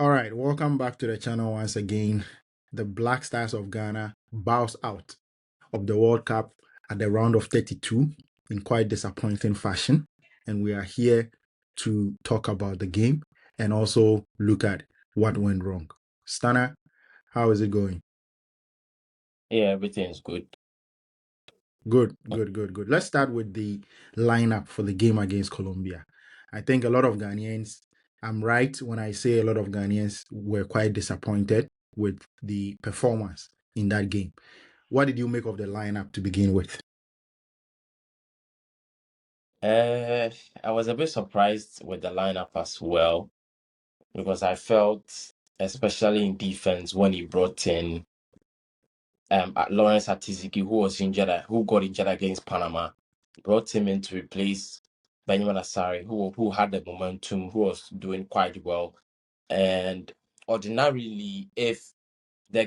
All right, welcome back to the channel once again. The Black Stars of Ghana bows out of the World Cup at the round of 32 in quite disappointing fashion. And we are here to talk about the game and also look at what went wrong. Stana, how is it going? Yeah, everything's good. Good. Let's start with the lineup for the game against Colombia. I think a lot of Ghanaians, I'm right when I say a lot of Ghanaians were quite disappointed with the performance in that game. What did you make of the lineup to begin with? I was a bit surprised with the lineup as well because I felt, especially in defense, when he brought in Lawrence Atiziki, who got injured against Panama, brought him in to replace Benjamin Asare, who had the momentum, who was doing quite well. And ordinarily, if the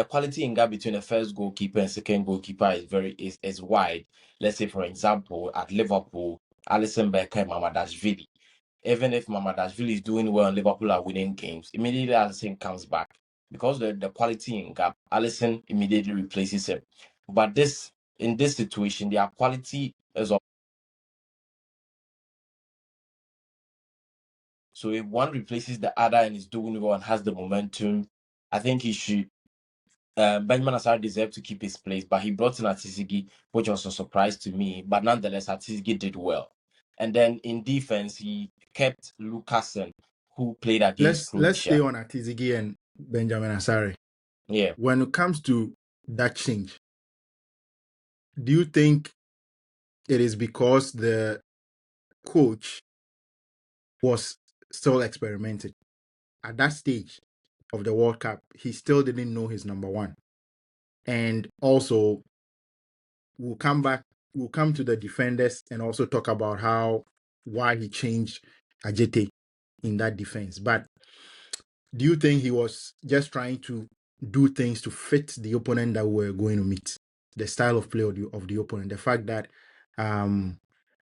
quality and gap between the first goalkeeper and second goalkeeper is wide. Let's say, for example, at Liverpool, Alisson Becker and Mamadashvili. Even if Mamadashvili is doing well and Liverpool are winning games, immediately Alisson comes back because the quality in gap, Alisson immediately replaces him. But in this situation, their quality is up. So if one replaces the other and is doing well and has the momentum, I think he should. Benjamin Asare deserved to keep his place, but he brought in Atisigi, which was a surprise to me. But nonetheless, Atisigi did well. And then in defense, he kept Lucasen, who played against Let's stay Croatia. on Atizigi and Benjamin Asare. Yeah. When it comes to that change, do you think it is because the coach was still experimenting? At that stage of the World Cup, he still didn't know his number one. And also, we'll come to the defenders and also talk about why he changed Ajete in that defense. But do you think he was just trying to do things to fit the opponent that we're going to meet, the style of play of the opponent, the fact that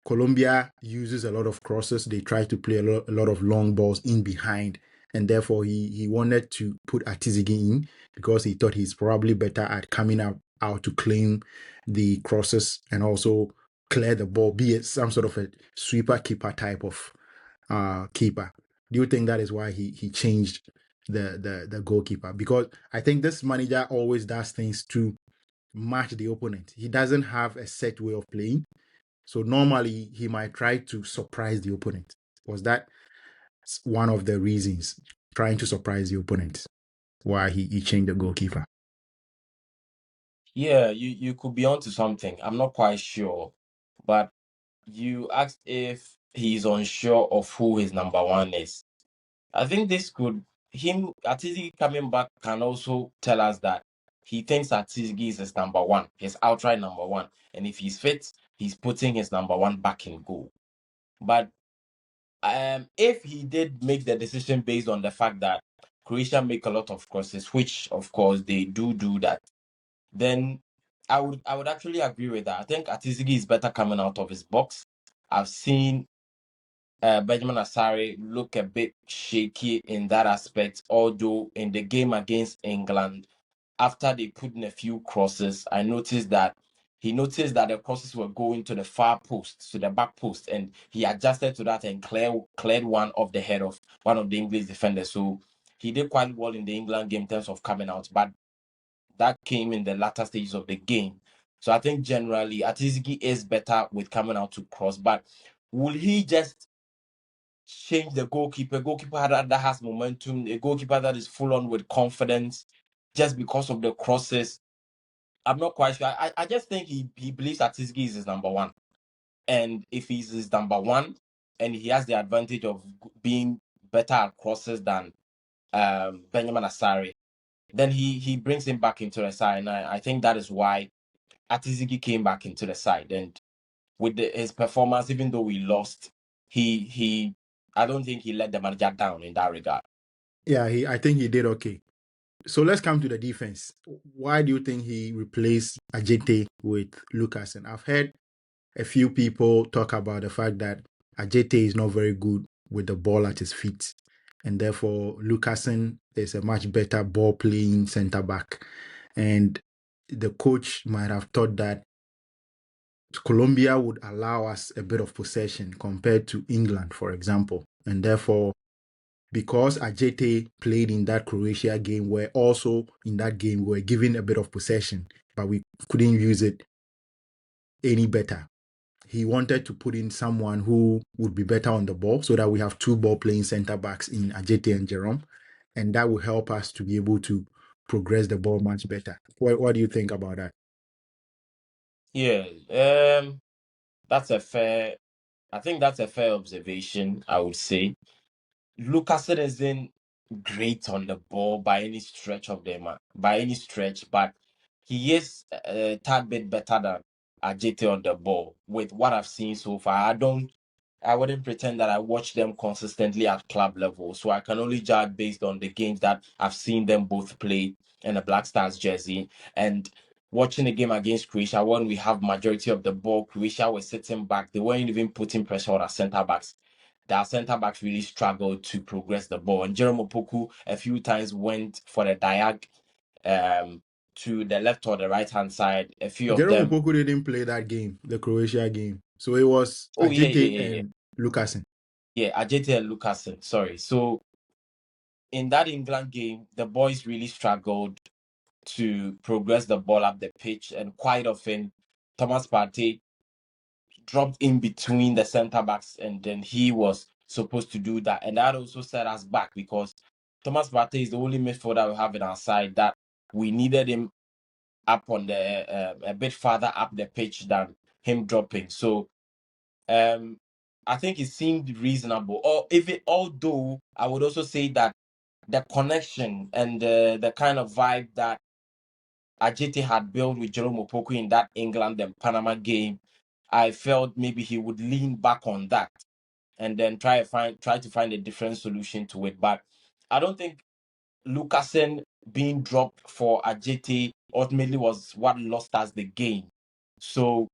Colombia uses a lot of crosses, they try to play a lot of long balls in behind, and therefore he wanted to put Atizigi in because he thought he's probably better at coming out to claim the crosses and also clear the ball, be it some sort of a sweeper keeper type of keeper. Do you think that is why he changed the goalkeeper? Because I think this manager always does things to match the opponent. He doesn't have a set way of playing. So normally he might try to surprise the opponent. Was that one of the reasons, trying to surprise the opponent, why he changed the goalkeeper? Yeah, you could be onto something. I'm not quite sure. But you asked if he's unsure of who his number one is. I think Atizigi coming back can also tell us that he thinks Atizigi is his number one, his outright number one. And if he's fit, he's putting his number one back in goal. But if he did make the decision based on the fact that Croatia make a lot of crosses, which of course they do that, then I would actually agree with that. I think Atizigi is better coming out of his box. I've seen Benjamin Asare look a bit shaky in that aspect, although in the game against England, after they put in a few crosses, he noticed that the crosses were going to the far post, to the back post, and he adjusted to that and cleared one off the head of one of the English defenders. So he did quite well in the England game in terms of coming out, but that came in the latter stages of the game. So I think generally Atizigi is better with coming out to cross, but will he just change the goalkeeper? Goalkeeper that has momentum, a goalkeeper that is full on with confidence just because of the crosses. I'm not quite sure. I just think he believes that Atizigi is his number one. And if he's his number one and he has the advantage of being better at crosses than Benjamin Asare, then he brings him back into the side. And I think that is why Atizigi came back into the side. And with his performance, even though we lost, he I don't think he let the manager down in that regard. Yeah, I think he did okay. So let's come to the defense. Why do you think he replaced Ajete with Lucas? And I've heard a few people talk about the fact that Ajete is not very good with the ball at his feet. and therefore Lucasen is a much better ball playing center back. And the coach might have thought that Colombia would allow us a bit of possession compared to England, for example. And therefore, because Ajete played in that Croatia game, where also in that game we were given a bit of possession, but we couldn't use it any better. He wanted to put in someone who would be better on the ball so that we have two ball playing center backs in Ajete and Jerome. And that will help us to be able to progress the ball much better. What do you think about that? Yeah, that's a fair. I think that's a fair observation. I would say Lucasen isn't great on the ball by any stretch of by any stretch, but he is a tad bit better than Ajete on the ball. With what I've seen so far, I wouldn't pretend that I watch them consistently at club level, so I can only judge based on the games that I've seen them both play in the Black Stars jersey. And watching the game against Croatia, when we have majority of the ball, Croatia was sitting back. They weren't even putting pressure on our centre backs. Their centre backs really struggled to progress the ball. And Jerome Opoku a few times went for the diag to the left or the right hand side. A few of Jerome them. Opoku didn't play that game, the Croatia game. So it was Oh yeah, yeah, Ajete yeah, yeah. and Lucasen. Yeah, Ajete and Lucasen. Sorry. So in that England game, the boys really struggled to progress the ball up the pitch, and quite often Thomas Partey dropped in between the centre backs, and then he was supposed to do that, and that also set us back because Thomas Partey is the only midfielder we have in our side that we needed him up on the a bit farther up the pitch than him dropping. So I think it seemed reasonable. Or even although I would also say that the connection and the kind of vibe that Ajiti had built with Jerome Opoku in that England and Panama game, I felt maybe he would lean back on that and then try to find a different solution to it. But I don't think Lucasen being dropped for Ajiti ultimately was what lost us the game. So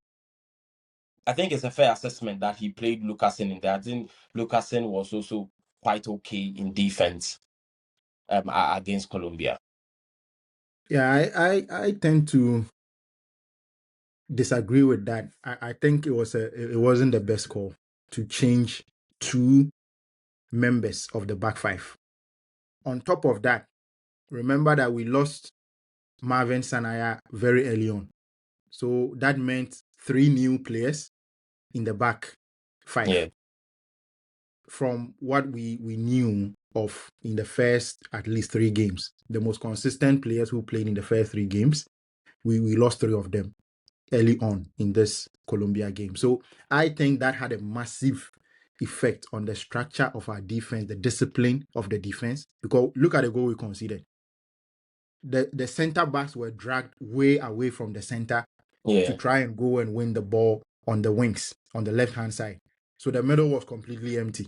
I think it's a fair assessment that he played Lucasen in there. I think Lucasen was also quite okay in defense against Colombia. Yeah, I tend to disagree with that. I think it wasn't the best call to change two members of the back five. On top of that, remember that we lost Marvin Sanaya very early on. So that meant three new players in the back Yeah, five from what we knew of in the first at least three games. The most consistent players who played in the first three games, we lost three of them early on in this Colombia game. So I think that had a massive effect on the structure of our defense, the discipline of the defense. Because look at the goal we conceded. The center backs were dragged way away from the center to yeah, try and go and win the ball on the wings on the left hand side. So the middle was completely empty.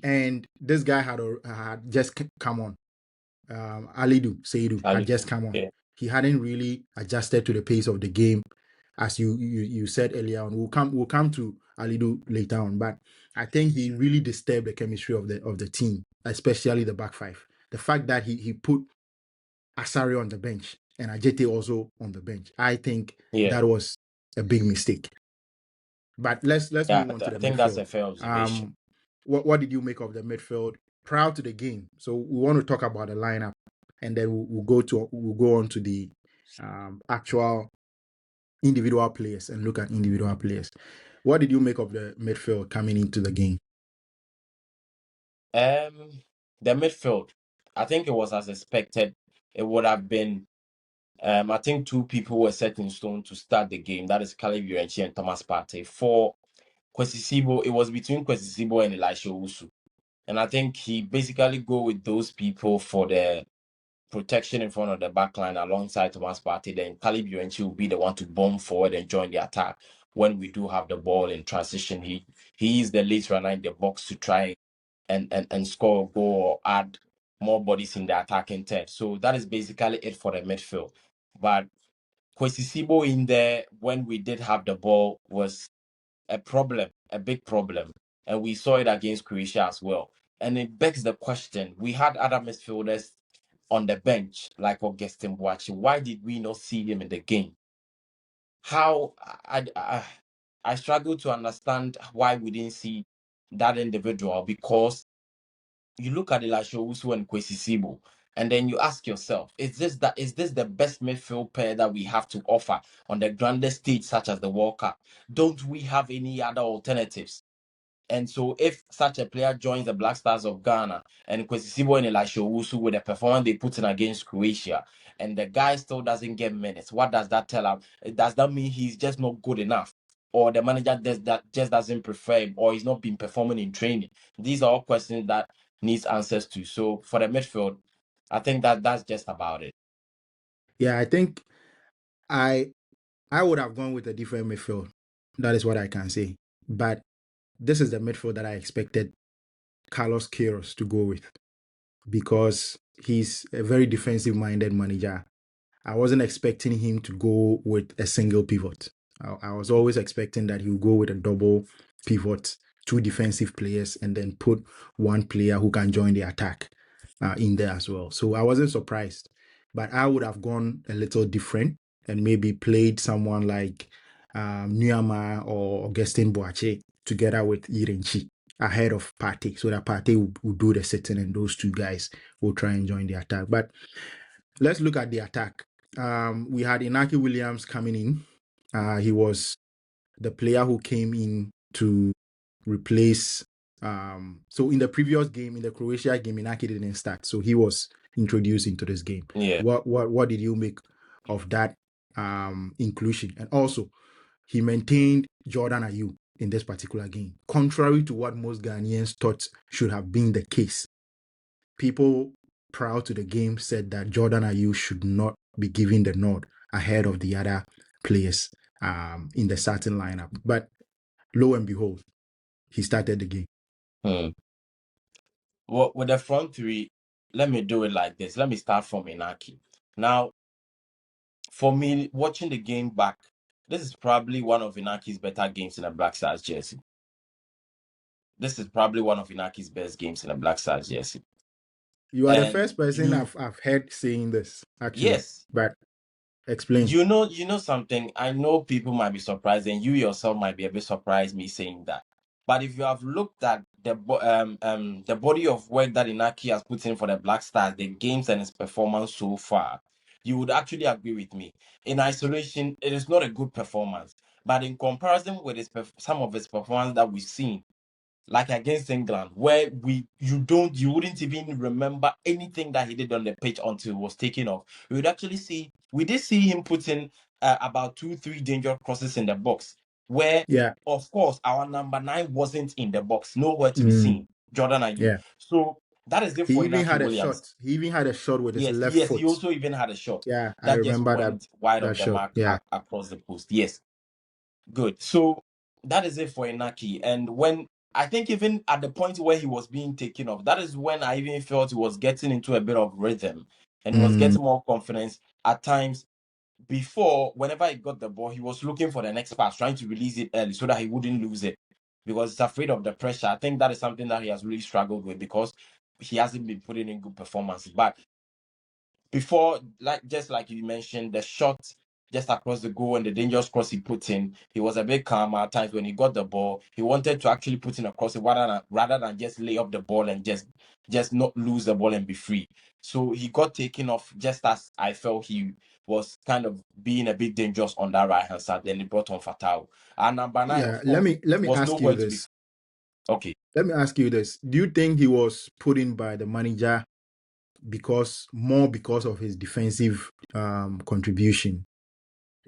And this guy had just come on. Alidu Seidu had just come on. yeah, He hadn't really adjusted to the pace of the game, as you said earlier on. We'll come to Alidu later on, but I think he really disturbed the chemistry of the team, especially the back five. The fact that he put Asari on the bench and Ajete also on the bench, I think yeah, that was a big mistake. But let's yeah. move on to the I think that's midfield. a fair observation. Um, what did you make of the midfield prior to the game? So we want to talk about the lineup, and then we'll go on to the actual individual players and look at individual players. What did you make of the midfield coming into the game? The midfield, I think it was as expected. It would have been. I think two people were set in stone to start the game. That is Caleb Urenchi and Thomas Partey. For Kwesi Sibo, it was between Kwesi Sibo and Elisha Owusu. And I think he basically go with those people for the protection in front of the back line alongside Thomas Partey. Then Caleb Urenchi will be the one to bomb forward and join the attack when we do have the ball in transition. He is the late runner in the box to try and score a goal or add more bodies in the attacking third. So that is basically it for the midfield. But Kwesi Sibo in there when we did have the ball was a problem, a big problem. And we saw it against Croatia as well. And it begs the question, we had other midfielders on the bench, like Augustin Boachi. Why did we not see him in the game? How I struggle to understand why we didn't see that individual, because you look at Elisha Owusu and Kwesi Sibo, and then you ask yourself, is this the best midfield pair that we have to offer on the grandest stage such as the World Cup? Don't we have any other alternatives? And so if such a player joins the Black Stars of Ghana and Kwesi Sibo and Elisha Owusu with the performance they put in against Croatia, and the guy still doesn't get minutes, what does that tell him? Does that mean he's just not good enough? Or the manager just doesn't prefer him, or he's not been performing in training? These are all questions that needs answers to. So for the midfield, I think that's just about it. Yeah, I think I I would have gone with a different midfield. That is what I can say. But this is the midfield that I expected Carlos Queiroz to go with, because he's a very defensive-minded manager. I wasn't expecting him to go with a single pivot. I was always expecting that he would go with a double pivot, two defensive players, and then put one player who can join the attack in there as well. So I wasn't surprised, but I would have gone a little different and maybe played someone like Nyama or Augustin Boache together with Irenchi ahead of Partey, so that Partey would do the sitting and those two guys will try and join the attack. But let's look at the attack. We had Inaki Williams coming in. He was the player who came in to replace. So in the previous game, in the Croatia game, Inaki didn't start, so he was introduced into this game. Yeah. What did you make of that inclusion? And also, he maintained Jordan Ayew in this particular game, contrary to what most Ghanaians thought should have been the case. People prior to the game said that Jordan Ayew should not be given the nod ahead of the other players in the starting lineup. But lo and behold, he started the game. Well, with the front three, let me do it like this. Let me start from Inaki. Now, for me, watching the game back, this is probably one of Inaki's better games in a Black Stars jersey. This is probably one of Inaki's best games in a Black Stars jersey. You are the And first person I've heard saying this, actually. yes, But explain. you know something. I know people might be surprised, and you yourself might be a bit surprised me saying that. But if you have looked at the body of work that Inaki has put in for the Black Stars, the games and his performance so far, you would actually agree with me. In isolation, it is not a good performance. But in comparison with some of his performance that we've seen, like against England, where you wouldn't even remember anything that he did on the pitch until it was taken off. We did see him putting about 2-3 dangerous crosses in the box, where, Yeah. of course, our number 9 wasn't in the box, nowhere to be seen, Jordan Ayew. Yeah. So that is it He for even Inaki had a Williams. shot. He even had a shot with his Yes, left yes, he foot. also even had a shot Yeah, I that just remember went wide that of the shot. mark Yeah. across the post. Yes, good. So that is it for Inaki. And when I think even at the point where he was being taken off, that is when I even felt he was getting into a bit of rhythm and was getting more confidence at times. Before, whenever he got the ball, he was looking for the next pass, trying to release it early so that he wouldn't lose it because he's afraid of the pressure. I think that is something that he has really struggled with because he hasn't been putting in good performances. But before, just like you mentioned, the shot just across the goal and the dangerous cross he put in, he was a bit calmer at times when he got the ball. He wanted to actually put in a cross rather than just lay up the ball and just not lose the ball and be free. So he got taken off just as I felt he was kind of being a bit dangerous on that right hand side. Then he brought on Fatau. And number 9, Yeah. of Let course, me was ask you nowhere to be. this. Okay. Let me ask you this. Do you think he was put in by the manager because of his defensive contribution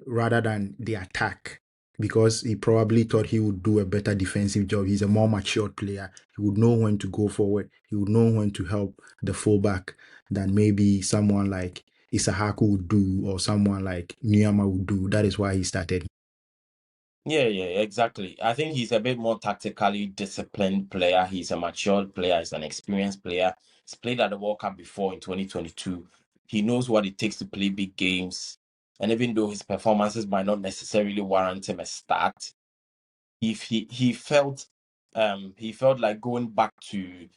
rather than the attack? Because he probably thought he would do a better defensive job. He's a more matured player. He would know when to go forward. He would know when to help the fullback than maybe someone like Isahaku would do or someone like Niyama would do. That is why he started. Yeah, exactly. I think he's a bit more tactically disciplined player. He's a matured player. He's an experienced player. He's played at the World Cup before in 2022. He knows what it takes to play big games. And even though his performances might not necessarily warrant him a start, if he felt like going back to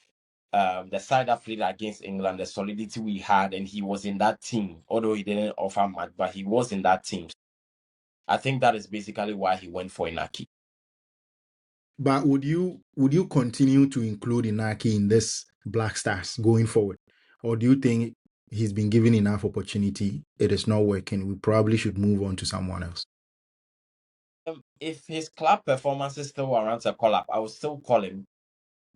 the side that played against England, the solidity we had, and he was in that team, although he didn't offer much, but he was in that team. I think that is basically why he went for Inaki. But would you continue to include Inaki in this Black Stars going forward, or do you think he's been given enough opportunity? It is not working. We probably should move on to someone else. If his club performances still warrants a call up, I will still call him.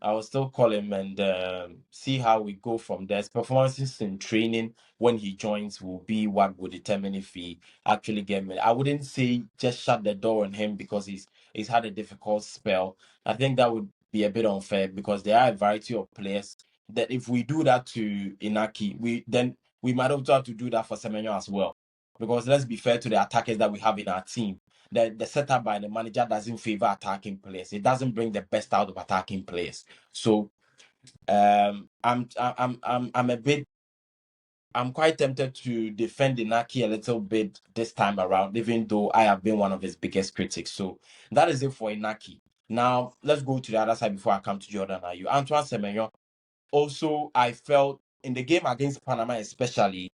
I will still call him and see how we go from there. His performances in training when he joins will be what will determine if he actually get me. I wouldn't say just shut the door on him because he's had a difficult spell. I think that would be a bit unfair because there are a variety of players that if we do that to Inaki, we might also have to do that for Semenyo as well. Because let's be fair to the attackers that we have in our team, the setup by the manager doesn't favor attacking players. It doesn't bring the best out of attacking players. So I'm quite tempted to defend Inaki a little bit this time around, even though I have been one of his biggest critics. So that is it for Inaki. Now let's go to the other side before I come to Jordan Ayew. Antoine Semenyo. Also, I felt in the game against Panama, especially,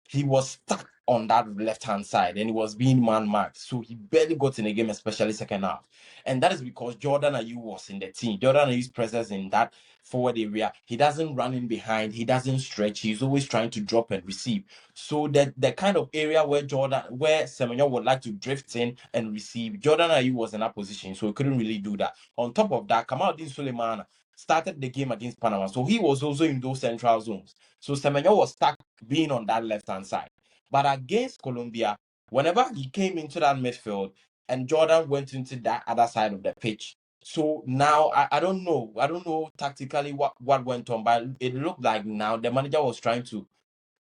he was stuck on that left-hand side and he was being man-marked. So he barely got in the game, especially second half. And that is because Jordan Ayew was in the team. Jordan Ayew's presence in that forward area, he doesn't run in behind, he doesn't stretch, he's always trying to drop and receive. So that the kind of area where Semenyo would like to drift in and receive, Jordan Ayew was in that position, so he couldn't really do that. On top of that, Kamaldeen Suleiman started the game against Panama, so he was also in those central zones. So Semenyo was stuck being on that left-hand side. But against Colombia, whenever he came into that midfield and Jordan went into that other side of the pitch. So now I don't know. I don't know tactically what went on, but it looked like now the manager was trying to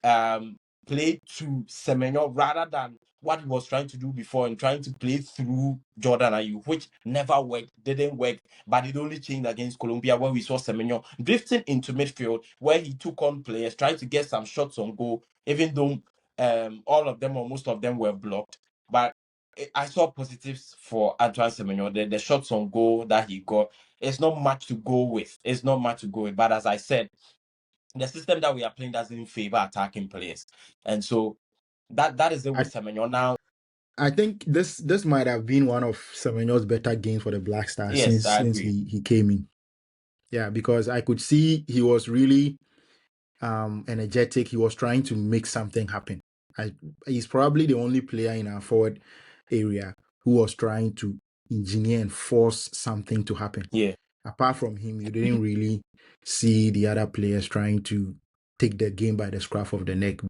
um play to Semenyo rather than what he was trying to do before and trying to play through Jordan Ayew, which never worked, didn't work, but it only changed against Colombia when we saw Semenyo drifting into midfield where he took on players, trying to get some shots on goal, even though all of them or most of them were blocked. But I saw positives for Antoine Semenyo. The shots on goal that he got, it's not much to go with. It's not much to go with. But as I said, the system that we are playing doesn't favor attacking players, and so that is it I, with Semenyo. Now, I think this might have been one of Semenyo's better games for the Black Stars yes, I since agree. he came in. Yeah, because I could see he was really energetic. He was trying to make something happen. He's probably the only player in our forward area who was trying to engineer and force something to happen. Yeah, Apart from him, you didn't really see the other players trying to take the game by the scruff of the neck.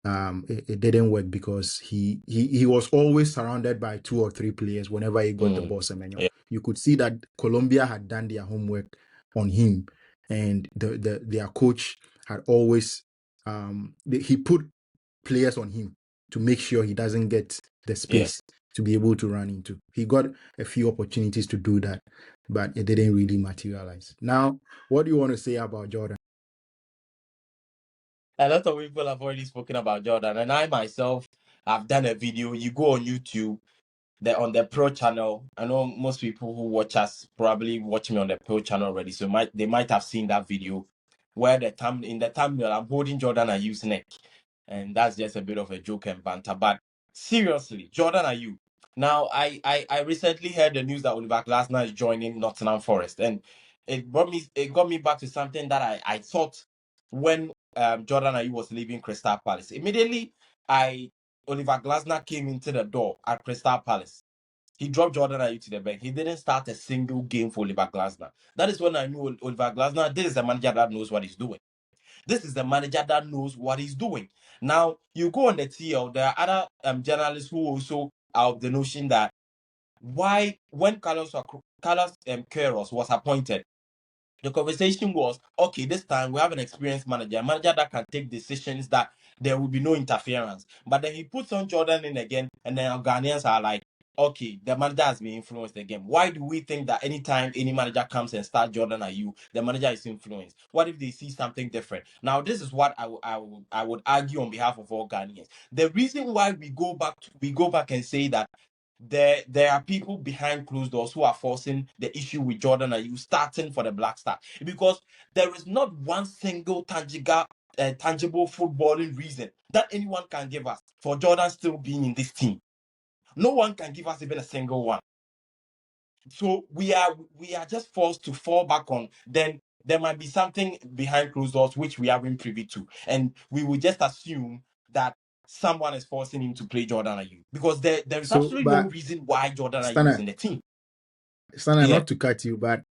It didn't work because he was always surrounded by 2 or 3 players whenever he got the ball. Semenyo, yeah, you could see that Colombia had done their homework on him, and their coach had always he put players on him to make sure he doesn't get the yeah. space to be able to run into. He got a few opportunities to do that, but it didn't really materialize. Now, what do you want to say about Jordan? A lot of people have already spoken about Jordan, and I myself have done a video. You go on YouTube, on the Pro channel. I know most people who watch us probably watch me on the Pro channel already, so they might have seen that video where in the thumbnail I'm holding Jordan Ayew's neck, and that's just a bit of a joke and banter. But seriously, Jordan Ayew. Now, I recently heard the news that Oliver Glasner is joining Nottingham Forest, and it got me back to something that I thought when Jordan Ayew was leaving Crystal Palace. Immediately, Oliver Glasner came into the door at Crystal Palace. He dropped Jordan Ayew to the bench. He didn't start a single game for Oliver Glasner. That is when I knew Oliver Glasner, this is a manager that knows what he's doing. This is the manager that knows what he's doing. Now, you go on the TL, there are other journalists who also are of the notion that when Carlos Queiroz was appointed, the conversation was, okay, this time we have an experienced manager, a manager that can take decisions that there will be no interference. But then he puts on Jordan in again, and then our Ghanaians are like, okay, the manager has been influenced again. Why do we think that anytime any manager comes and starts Jordan Ayew, the manager is influenced? What if they see something different? Now, this is what I would argue on behalf of all Ghanaians. The reason why we go back and say that there are people behind closed doors who are forcing the issue with Jordan Ayew starting for the Black Star, because there is not one single tangible footballing reason that anyone can give us for Jordan still being in this team. No one can give us even a single one. So we are just forced to fall back on. Then there might be something behind closed doors which we haven't privy to, and we will just assume that someone is forcing him to play Jordan Ayew, because there is So, absolutely no but reason why Jordan Ayew is Stana, in the team. Stana, Yeah. not to cut you, but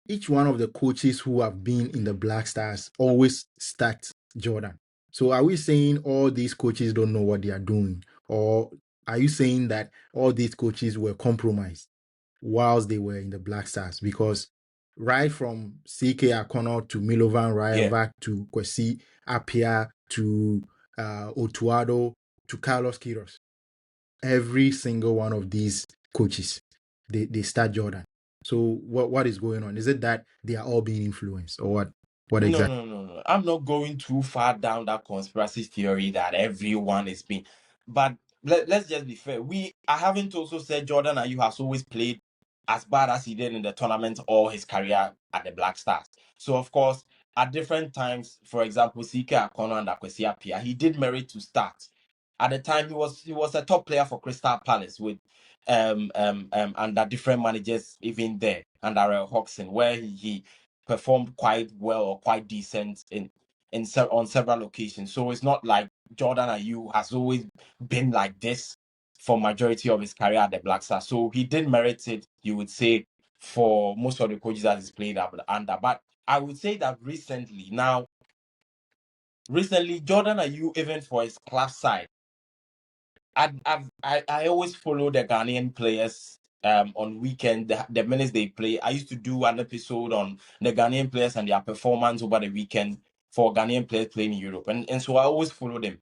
each one of the coaches who have been in the Black Stars always start Jordan. So are we saying all these coaches don't know what they are doing? Or are you saying that all these coaches were compromised whilst they were in the Black Stars? Because right from CK Akono to Milovan Yeah. Rayovac to Kwesi Apia to Otuado to Carlos Queiroz, every single one of these coaches, they start Jordan. So what is going on? Is it that they are all being influenced, or what? What No, exactly? no, no, no. I'm not going too far down that conspiracy theory that everyone is being. But let's just be fair. I haven't also said Jordan Ayew has always played as bad as he did in the tournament all his career at the Black Stars. So of course, at different times, for example, CK Akono and Akwesi Appiah, he did merit to start. At the time, he was a top player for Crystal Palace with under different managers even there under Hodgson, where he performed quite well or quite decent on several occasions. So it's not like Jordan Ayew has always been like this for majority of his career at the Black Stars. So he did merit it, you would say, for most of the coaches that he's played under. But I would say that recently, Jordan Ayew, even for his club side, I always follow the Ghanaian players on weekend, the minutes they play. I used to do an episode on the Ghanaian players and their performance over the weekend for Ghanaian players playing in Europe. And so I always follow them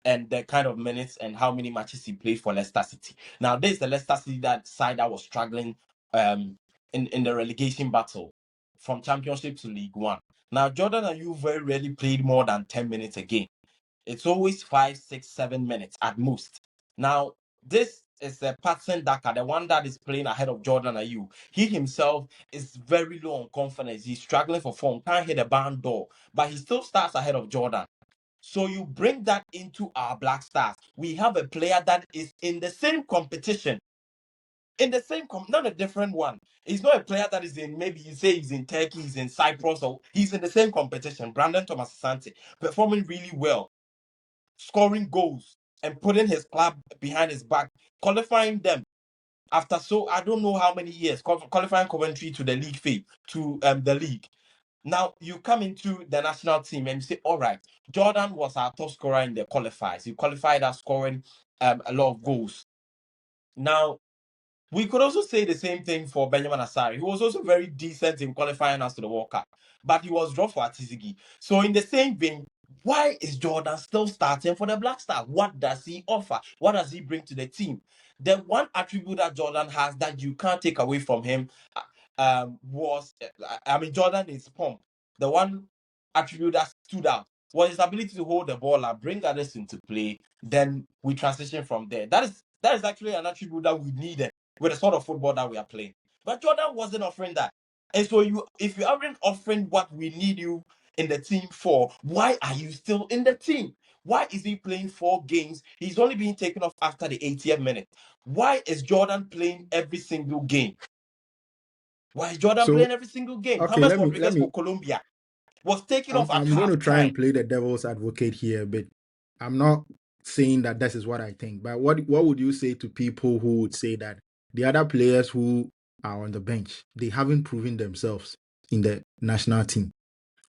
and the kind of minutes and how many matches he played for Leicester City. Now, this is the Leicester City side that was struggling in the relegation battle from Championship to League One. Now, Jordan Ayew very rarely played more than 10 minutes a game. It's always 5, 6, 7 minutes at most. Now, this is a Patson Daka, the one that is playing ahead of Jordan Ayew. He himself is very low on confidence. He's struggling for form, can't hit the barn door, but he still starts ahead of Jordan. So you bring that into our Black Stars. We have a player that is in the same competition, not a different one. He's not a player that is in, maybe you say he's in Turkey, he's in Cyprus, or he's in the same competition. Brandon Thomas Asante performing really well, scoring goals and putting his club behind his back, qualifying them after so I don't know how many years, qualifying Coventry to the league fee, to the league. Now you come into the national team and you say, all right, Jordan was our top scorer in the qualifiers. He qualified as scoring a lot of goals. Now we could also say the same thing for Benjamin Asari. He was also very decent in qualifying us to the World Cup, but he was dropped for Atizigi. So in the same vein, why is Jordan still starting for the Black Star? What does he offer? What does he bring to the team? The one attribute that Jordan has that you can't take away from him Jordan is pump. The one attribute that stood out was his ability to hold the ball and bring others into play. Then we transition from there. That is actually an attribute that we needed with the sort of football that we are playing. But Jordan wasn't offering that. And so if you aren't offering what we need you in the team for, why are you still in the team? Why is he playing 4 games? He's only being taken off after the 80th minute. Why is Jordan playing every single game? Why is Jordan So playing every single game? okay, James let Rodriguez me. for Colombia was taken off at I'm going to try halftime. and play the devil's advocate here, but I'm not saying that this is what I think. But what would you say to people who would say that the other players who are on the bench, they haven't proven themselves in the national team?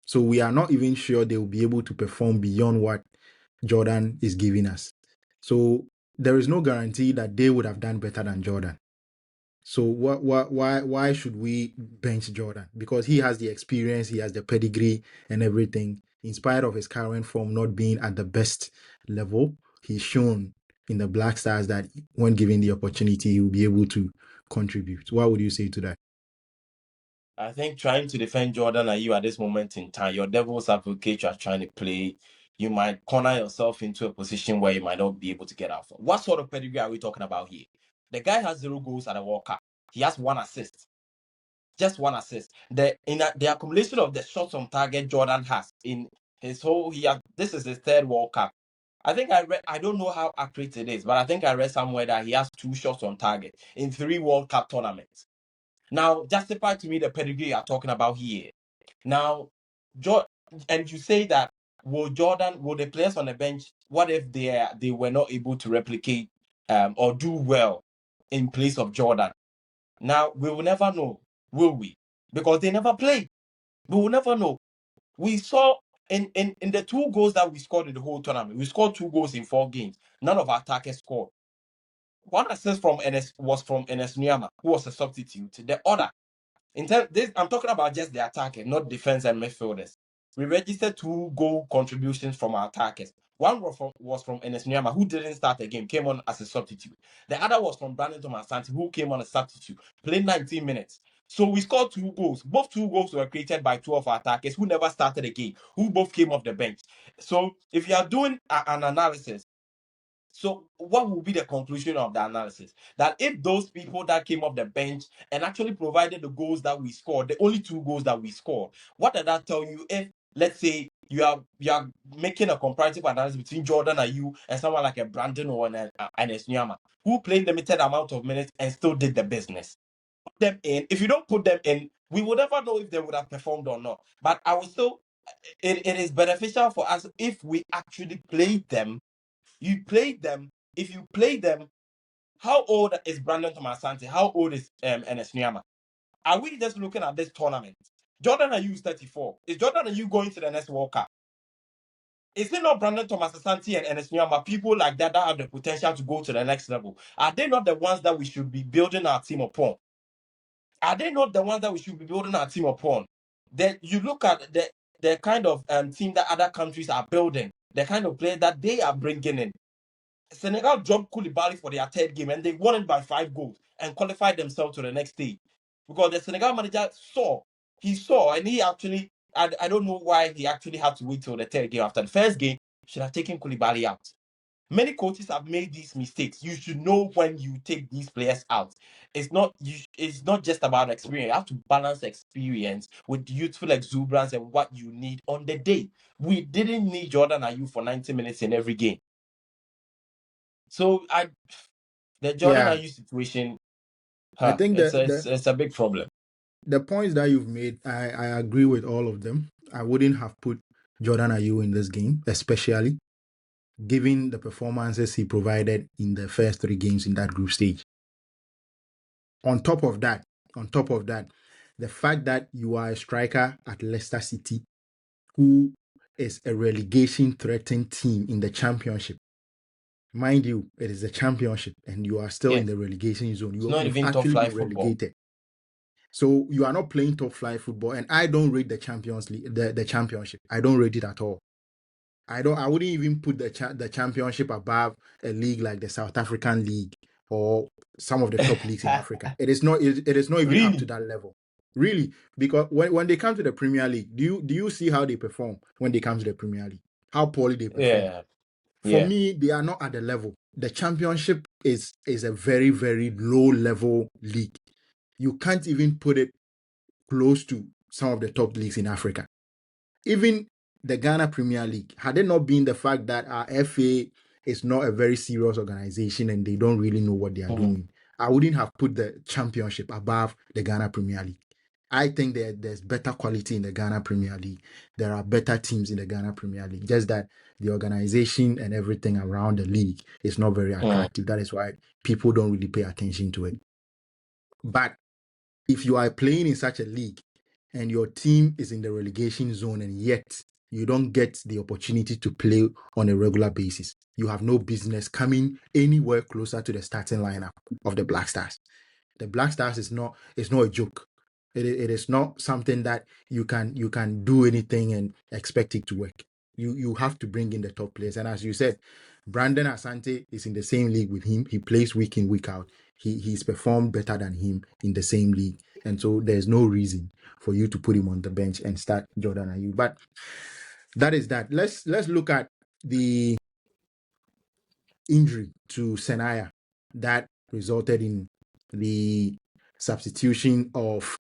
So we are not even sure they will be able to perform beyond what Jordan is giving us. So there is no guarantee that they would have done better than Jordan. So why should we bench Jordan? Because he has the experience, he has the pedigree and everything. In spite of his current form not being at the best level, he's shown in the Black Stars that when given the opportunity, he will be able to contribute. What would you say to that? I think trying to defend Jordan Ayew at this moment in time, your devil's advocate you are trying to play, you might corner yourself into a position where you might not be able to get out from. What sort of pedigree are we talking about here? The guy has 0 goals at the World Cup. He has 1 assist. Just 1 assist. The accumulation of the shots on target Jordan has in his whole this is his 3rd World Cup. I think I don't know how accurate it is, but I think I read somewhere that he has 2 shots on target in 3 World Cup tournaments. Now, justify to me the pedigree you're talking about here. Now, and you say that will the players on the bench, what if they were not able to replicate or do well in place of Jordan? Now, we will never know, will we? Because they never played. We will never know. We saw in the 2 goals that we scored in the whole tournament, we scored 2 goals in 4 games. None of our attackers scored. 1 assist was from Enes Nuyama, who was a substitute. The other, I'm talking about just the attacker, not defense and midfielders. We registered 2 goal contributions from our attackers. One was from Enes Nuyama, who didn't start the game, came on as a substitute. The other was from Brandon Thomas-Asante, who came on as a substitute, played 19 minutes. So we scored 2 goals. Both 2 goals were created by 2 of our attackers who never started the game, who both came off the bench. So if you are doing an analysis, so what will be the conclusion of the analysis? That if those people that came off the bench and actually provided the goals that we scored, the only 2 goals that we scored, what does that tell you? If, let's say, you are making a comparative analysis between Jordan Ayew and someone like a Brandon or an Esnyama, who played limited amount of minutes and still did the business. Put them in. If you don't put them in, we will never know if they would have performed or not. But I will still, it is beneficial for us if we actually played them. You played them. If you play them, how old is Brandon Thomas-Asante? How old is Enes Nuyama? Are we just looking at this tournament? Jordan Ayew is 34. Is Jordan Ayew going to the next World Cup? Is it not Brandon Thomas-Asante and Enes Nuyama, people like that have the potential to go to the next level? Are they not the ones that we should be building our team upon? Are they not the ones that we should be building our team upon? Then you look at the kind of team that other countries are building, the kind of players that they are bringing in. Senegal dropped Koulibaly for their 3rd game and they won it by 5 goals and qualified themselves to the next stage. Because the Senegal manager saw, and he actually, I don't know why he actually had to wait till the 3rd game. After the 1st game, should have taken Koulibaly out. Many coaches have made these mistakes. You should know when you take these players out. It's not just about experience. You have to balance experience with youthful exuberance and what you need on the day. We didn't need Jordan Ayew for 90 minutes in every game. So the Jordan Yeah, Ayew situation, I think it's a big problem. the points that you've made, I agree with all of them. I wouldn't have put Jordan Ayew in this game, especially given the performances he provided in the first 3 games in that group stage. On top of that, the fact that you are a striker at Leicester City, who is a relegation threatened team in the championship. Mind you, it is a championship and you are still in the relegation zone. It's not You've even top actually flight been football. relegated. So you are not playing top flight football, and I don't rate the Champions League, the championship. I don't rate it at all. I wouldn't even put the championship above a league like the South African League or some of the top leagues in Africa. It is not even up to Really? that level. Really, because when they come to the Premier League, do you see how they perform when they come to the Premier League? How poorly they perform. Yeah. For Yeah. me, they are not at the level. The championship is a very, very low level league. You can't even put it close to some of the top leagues in Africa. Even the Ghana Premier League, had it not been the fact that our FA is not a very serious organization and they don't really know what they are doing, I wouldn't have put the championship above the Ghana Premier League. I think that there's better quality in the Ghana Premier League. There are better teams in the Ghana Premier League. Just that the organization and everything around the league is not very attractive. That is why people don't really pay attention to it. But if you are playing in such a league and your team is in the relegation zone and yet you don't get the opportunity to play on a regular basis, you have no business coming anywhere closer to the starting lineup of the Black Stars. The Black Stars is not a joke. It is not something that you can do anything and expect it to work. You have to bring in the top players. And as you said, Brandon Asante is in the same league with him. He plays week in, week out. He's performed better than him in the same league. And so there's no reason for you to put him on the bench and start Jordan Ayew. But that is that. Let's look at the injury to Senaya that resulted in the substitution of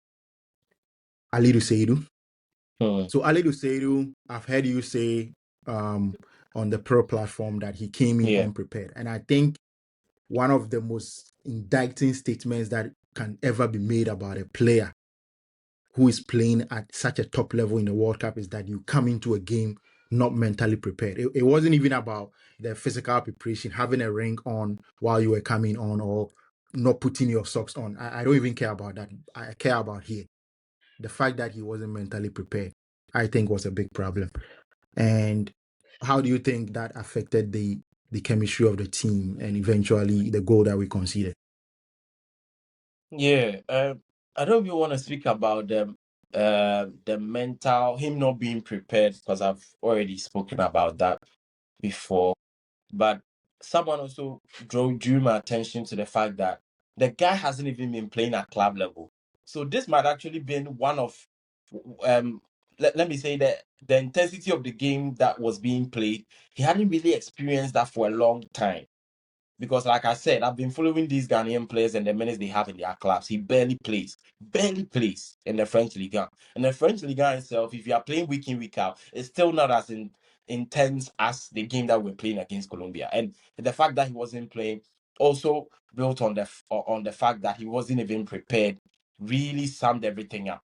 Alidu Seidu. Hmm. So Alidu Seidu, I've heard you say on the pro platform that he came in Yeah. unprepared. And I think one of the most indicting statements that can ever be made about a player who is playing at such a top level in the World Cup is that you come into a game not mentally prepared. It wasn't even about the physical preparation, having a ring on while you were coming on or not putting your socks on. I don't even care about that. I care about here. The fact that he wasn't mentally prepared, I think was a big problem. And how do you think that affected the chemistry of the team and eventually the goal that we conceded? Yeah. I don't even want to speak about the mental him not being prepared because I've already spoken about that before. But someone also drew my attention to the fact that the guy hasn't even been playing at club level. So this might actually been one of let me say that the intensity of the game that was being played, he hadn't really experienced that for a long time. Because, like I said, I've been following these Ghanaian players and the minutes they have in their clubs. He barely plays in the French Ligue 1. And the French Ligue 1 itself, if you are playing week in, week out, it's still not as intense as the game that we're playing against Colombia. And the fact that he wasn't playing also built on the fact that he wasn't even prepared, really summed everything up.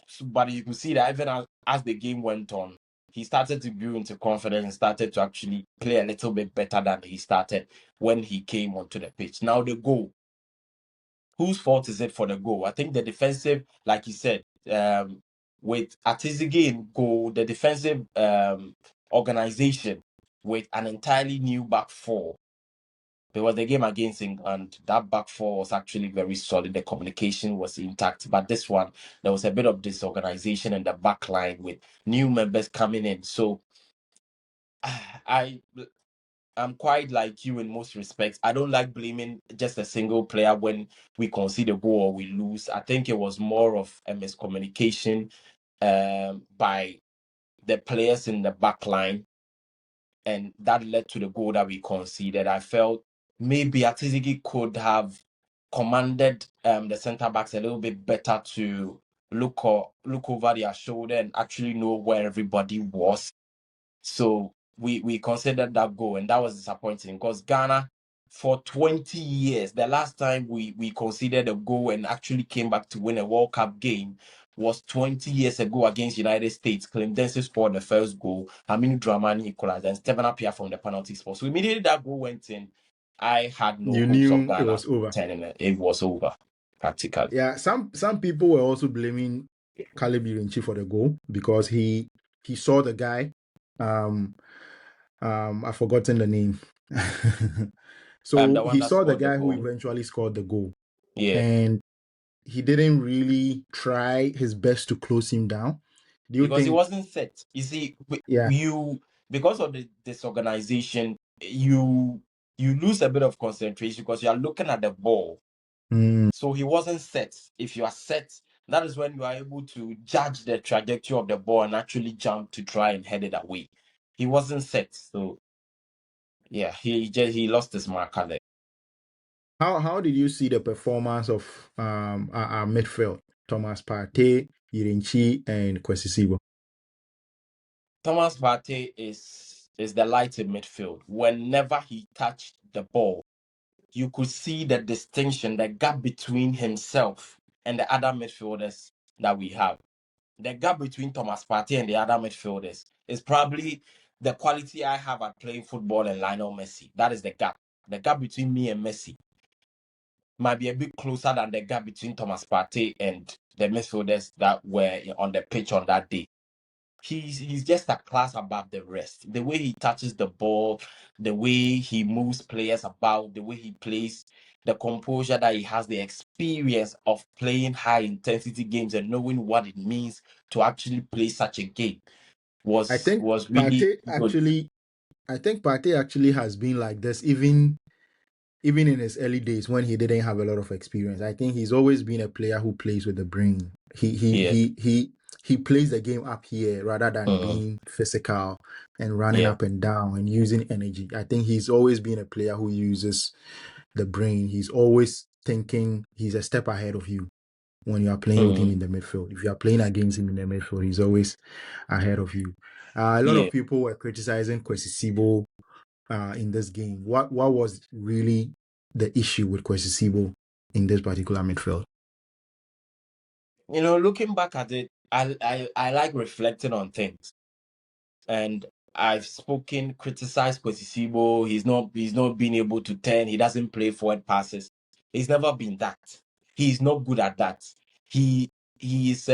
So, but you could see that even as the game went on, he started to grow into confidence and started to actually play a little bit better than he started when he came onto the pitch. Now the goal, whose fault is it for the goal? I think the defensive, like you said, with Atizigi in goal, the defensive organization with an entirely new back four. There was the game against England. That back four was actually very solid. The communication was intact. But this one, there was a bit of disorganization in the back line with new members coming in. So I I'm quite like you in most respects. I don't like blaming just a single player when we concede a goal or we lose. I think it was more of a miscommunication by the players in the back line, and that led to the goal that we conceded. I felt maybe Atizigi could have commanded the centre backs a little bit better to look over their shoulder and actually know where everybody was. So we considered that goal, and that was disappointing because Ghana, for 20 years, the last time we considered a goal and actually came back to win a World Cup game was 20 years ago against United States. Clem Dempsey scored the first goal, Aminu Dramani equalized, and Stephen Appiah from the penalty spot. So immediately that goal went in, I had no You hopes of knew it Ghana was over. turning it. It was over, practically. Yeah, some people were also blaming Caleb Irinchi for the goal because he saw the guy. Um, I've forgotten the name. So The one he that saw the scored the guy who goal. eventually scored the goal, Yeah. and he didn't really try his best to close him down. Do you Because it think? wasn't set. You see, Yeah. you because of the disorganization, you lose a bit of concentration because you are looking at the ball. Mm. So he wasn't set. If you are set, that is when you are able to judge the trajectory of the ball and actually jump to try and head it away. He wasn't set, so yeah, he lost his marker there. How did you see the performance of our midfield? Thomas Partey, Irinchi, and Kwesi. Thomas Partey is the light in midfield. Whenever he touched the ball, you could see the distinction, the gap between himself and the other midfielders that we have. The gap between Thomas Partey and the other midfielders is probably the quality I have at playing football and Lionel Messi. That is the gap. The gap between me and Messi might be a bit closer than the gap between Thomas Partey and the midfielders that were on the pitch on that day. He's just a class above the rest. The way he touches the ball, the way he moves players about, the way he plays, the composure that he has, the experience of playing high intensity games and knowing what it means to actually play such a game I think was really Partey good. actually, I think Partey actually has been like this even in his early days when he didn't have a lot of experience. I think he's always been a player who plays with the brain. He he Yeah. he he he plays the game up here rather than Mm. being physical and running Yeah. up and down and using energy. I think he's always been a player who uses the brain. He's always thinking he's a step ahead of you when you are playing with him Mm. in the midfield. If you are playing against him in the midfield, he's always ahead of you. A lot Yeah. of people were criticizing Kwesi Sibo in this game. What was really the issue with Kwesi Sibo in this particular midfield? Looking back at it, I like reflecting on things. And I've criticized Kwesi. He's not being able to turn. He doesn't play forward passes. He's never been that. He's not good at that. He he's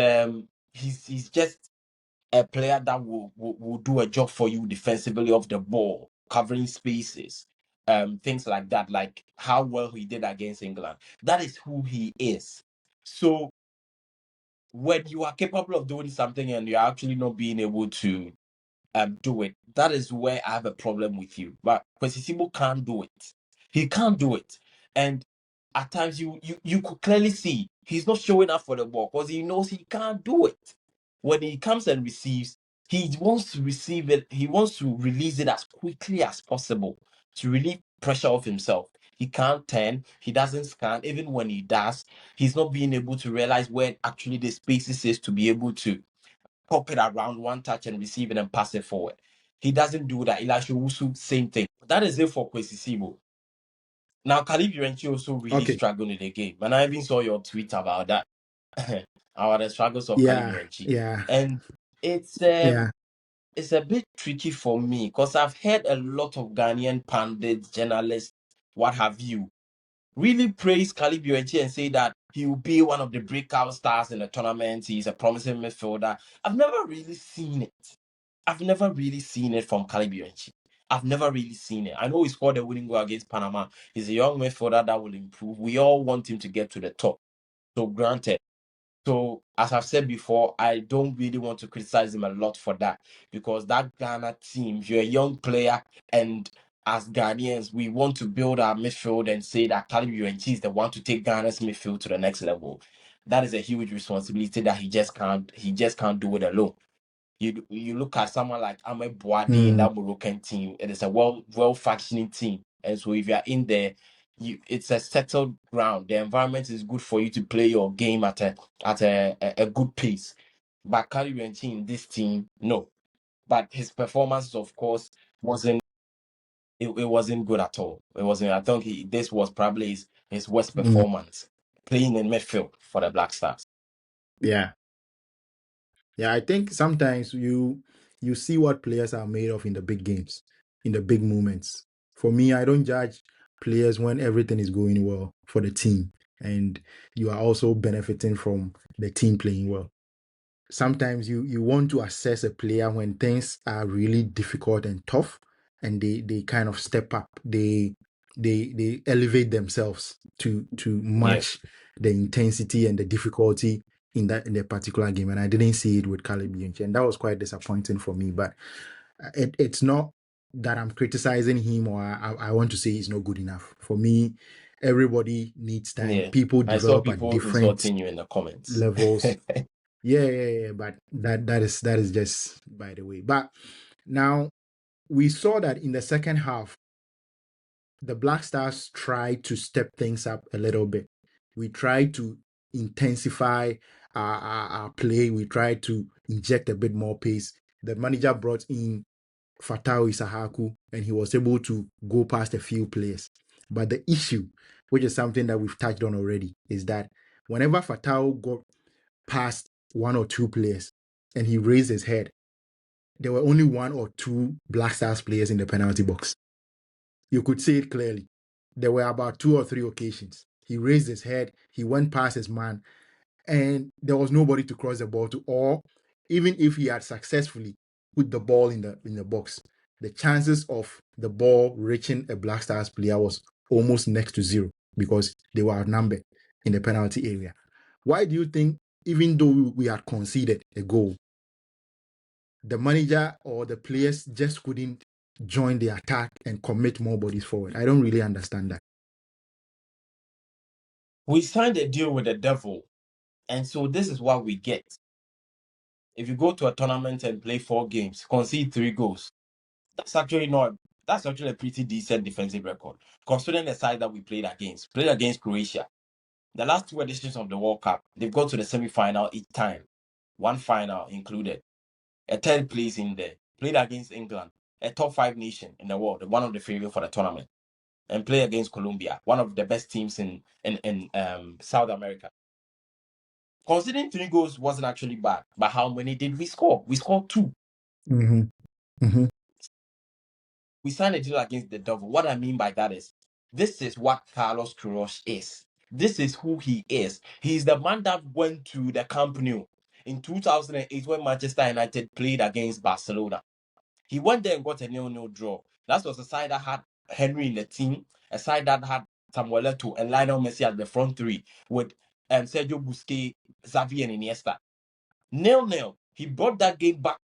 just a player that will do a job for you defensively off the ball, covering spaces, things like that, like how well he did against England. That is who he is. So when you are capable of doing something and you're actually not being able to do it, that is where I have a problem with you. But Kwesi can't do it. He can't do it. And at times you could clearly see he's not showing up for the ball because he knows he can't do it. When he comes and receives, he wants to receive it, he wants to release it as quickly as possible to relieve pressure off himself. He can't turn, he doesn't scan. Even when he does, he's not being able to realize where actually the spaces is to be able to pop it around one touch and receive it and pass it forward. He doesn't do that. Elisha Wusu, same thing. That is it for Kwesi Sibo. Now, Khalid Yurenchi also really Okay. struggled in the game. And I even saw your tweet about that, about the struggles of Khalid Yeah, Yurenchi. yeah, And it's yeah. it's a bit tricky for me because I've heard a lot of Ghanaian pundits, journalists, what have you, really praise Khalid Yurenchi and say that he will be one of the breakout stars in the tournament. He's a promising midfielder. I've never really seen it. I've never really seen it from Khalid Yurenchi. I've never really seen it. I know he scored a winning goal against Panama. He's a young midfielder that will improve. We all want him to get to the top. So granted. So as I've said before, I don't really want to criticize him a lot for that because that Ghana team, if you're a young player and as Ghanaians, we want to build our midfield and say that Khalid Yurenchi is the one to take Ghana's midfield to the next level. That is a huge responsibility that he just can't do it alone. You look at someone like Ahmed Boadi in Mm, that Moroccan team. It is a well functioning team, and so if you are in there, it's a settled ground. The environment is good for you to play your game at a good pace. But Khalid Yurenchi in this team, no. But his performance, of course, it wasn't good at all. It wasn't. I think this was probably his worst mm, performance playing in midfield for the Black Stars. yeah, yeah. I think sometimes you see what players are made of in the big games, in the big moments. For me, I don't judge players when everything is going well for the team, and you are also benefiting from the team playing well. Sometimes you want to assess a player when things are really difficult and tough, and they kind of step up. They elevate themselves to Yeah. match the intensity and the difficulty in the particular game. And I didn't see it with Caleb Bianchi, and that was quite disappointing for me. But it's not that I'm criticizing him or I want to say he's not good enough. For me, everybody needs time. Yeah. People I saw develop at people different insulting you in the comments. levels. Yeah. But that is just by the way. But now we saw that in the second half, the Black Stars tried to step things up a little bit. We tried to intensify our play. We tried to inject a bit more pace. The manager brought in Fatau Isahaku, and he was able to go past a few players. But the issue, which is something that we've touched on already, is that whenever Fatau got past one or two players and he raised his head, there were only one or two Black Stars players in the penalty box. You could see it clearly. There were about two or three occasions. He raised his head, he went past his man, and there was nobody to cross the ball to. Or even if he had successfully put the ball in the box, the chances of the ball reaching a Black Stars player was almost next to zero because they were outnumbered in the penalty area. Why do you think, even though we had conceded a goal, the manager or the players just couldn't join the attack and commit more bodies forward? I don't really understand that. We signed a deal with the devil, and so this is what we get. if you go to a tournament and play 4 games, concede 3 goals, that's actually a pretty decent defensive record, considering the side that we played against. Played against Croatia. The last 2 editions of the World Cup, they've got to the semi-final each time. 1 final included. A 3rd place in there. Played against England, a top 5 nation in the world, one of the favorites for the tournament. And play against Colombia, one of the best teams in South America. Considering 3 goals wasn't actually bad, but how many did we score? We scored 2. Mm-hmm. Mm-hmm. We signed a deal against the devil. What I mean by that is, this is what Carlos Queiroz is. This is who he is. He's the man that went to the Camp Nou in 2008 when Manchester United played against Barcelona. He went there and got a 0-0 draw. That was a side that had Henry in the team, a side that had Samuel Eto'o and Lionel Messi at the front 3 with Sergio Busquets, Xavi, and Iniesta. 0-0. He brought that game back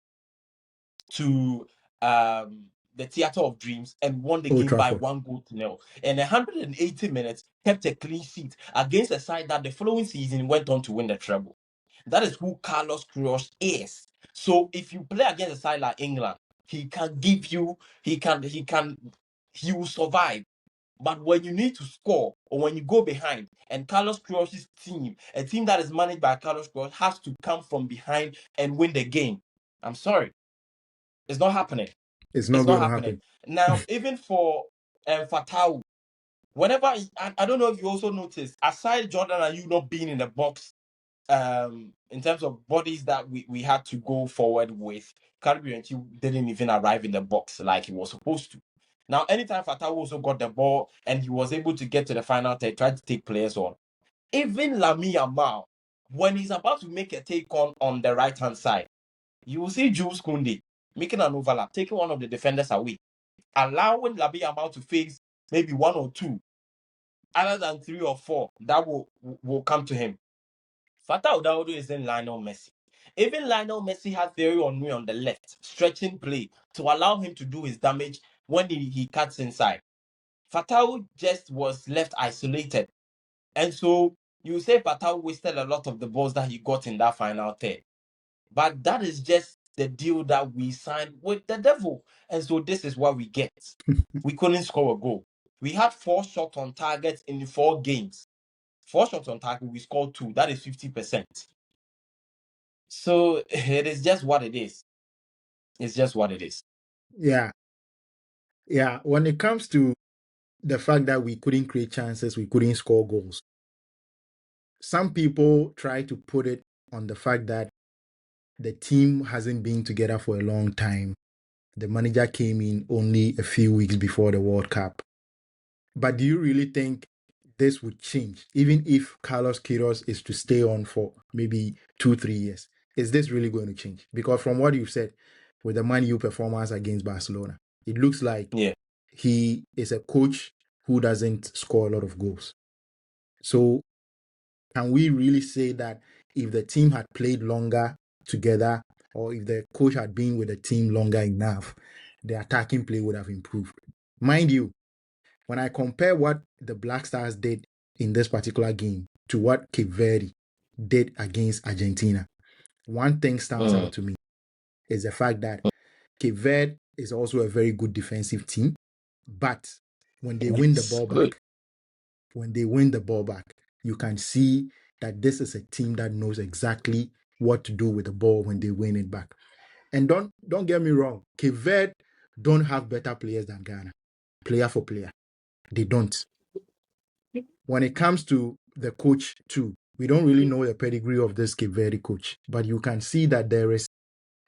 to the Theatre of Dreams and won the Old game by Trafford. 1-0. And 180 minutes kept a clean sheet against a side that the following season went on to win the treble. That is who Carlos Queiroz is. So if you play against a side like England, he can give you, he will survive. But when you need to score or when you go behind, and Carlos Queiroz's team, a team that is managed by Carlos Queiroz, has to come from behind and win the game. I'm sorry. It's not happening. It's not It's not going to happening. happen. Now, even for Fatau, whenever I don't know if you also noticed, aside Jordan and you not being in the box, in terms of bodies that we had to go forward with, Caribbean didn't even arrive in the box like he was supposed to. Now, anytime Fatau also got the ball and he was able to get to the final third, try to take players on. Even Lamine Yamal, when he's about to make a take on the right hand side, you will see Jules Koundé making an overlap, taking one of the defenders away, allowing Lamine Yamal to face maybe 1 or 2, other than 3 or 4 that will come to him. Fatah Udaudu isn't Lionel Messi. Even Lionel Messi has Thierry Henry on the left, stretching play to allow him to do his damage when he cuts inside. Fatah just was left isolated. And so you say Fatah wasted a lot of the balls that he got in that final third. But that is just the deal that we signed with the devil. And so this is what we get. We couldn't score a goal. We had 4 shots on target in 4 games. 4 shots on target, we scored 2. That is 50%. So it is just what it is. It's just what it is. Yeah. Yeah. When it comes to the fact that we couldn't create chances, we couldn't score goals, some people try to put it on the fact that the team hasn't been together for a long time. The manager came in only a few weeks before the World Cup. But do you really think this would change, even if Carlos Queiroz is to stay on for maybe 2-3 years? Is this really going to change? Because from what you've said, with the Man U performance against Barcelona, it looks like Yeah. he is a coach who doesn't score a lot of goals. So can we really say that if the team had played longer together, or if the coach had been with the team longer enough, the attacking play would have improved? Mind you, when I compare what the Black Stars did in this particular game to what Cape Verde did against Argentina, one thing stands out to me is the fact that Cape Verde is also a very good defensive team, but when they win the It's ball good. back, you can see that this is a team that knows exactly what to do with the ball when they win it back. And don't get me wrong, Cape Verde don't have better players than Ghana, player for player. They don't. When it comes to the coach too, we don't really know the pedigree of this Cape Verde coach, but you can see that there is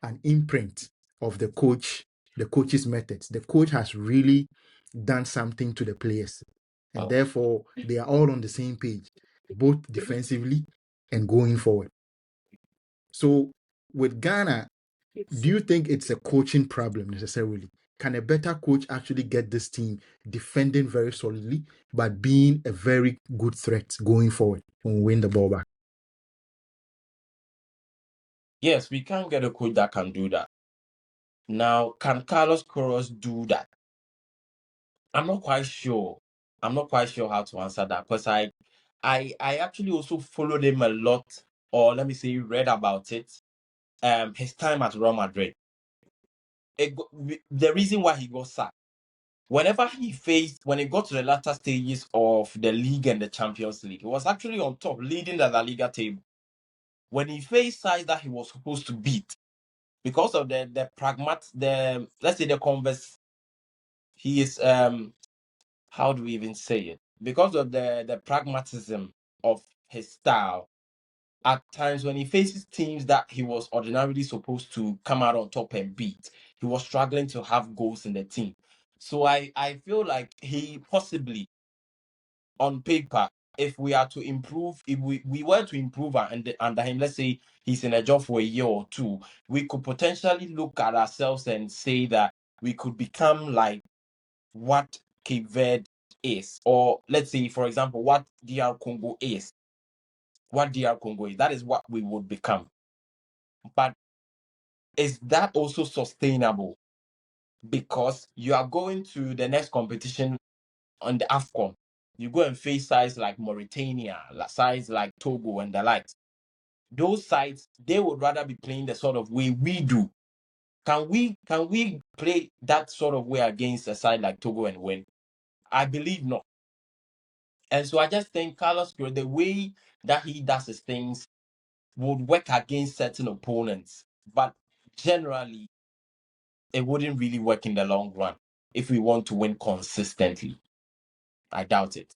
an imprint of the coach's methods. The coach has really done something to the players, and therefore they are all on the same page, both defensively and going forward. So with Ghana, do you think it's a coaching problem necessarily? Can a better coach actually get this team defending very solidly, but being a very good threat going forward when we win the ball back? Yes, we can get a coach that can do that. Now, can Carlos Queiroz do that? I'm not quite sure. I'm not quite sure how to answer that because I actually also followed him a lot, or let me say read about it. his time at Real Madrid. The reason why he got sacked, whenever when he got to the latter stages of the league and the Champions League, he was actually on top, leading the La Liga table. When he faced sides that he was supposed to beat, because of let's say the converse, he is how do we even say it? Because of the pragmatism of his style, at times when he faces teams that he was ordinarily supposed to come out on top and beat, he was struggling to have goals in the team. So I feel like he possibly, on paper, if we are to improve, if we were to improve under him, let's say he's in a job for a year or two, we could potentially look at ourselves and say that we could become like what Cape Verde is, or let's say, for example, what DR Congo is. What DR Congo is, that is what we would become. But is that also sustainable? Because you are going to the next competition on the AFCON. You go and face sides like Mauritania, sides like Togo and the likes. Those sides, they would rather be playing the sort of way we do. Can we play that sort of way against a side like Togo and win? I believe not. And so I just think Carlos Queiroz, the way that he does his things, would work against certain opponents. But generally, it wouldn't really work in the long run if we want to win consistently. I doubt it.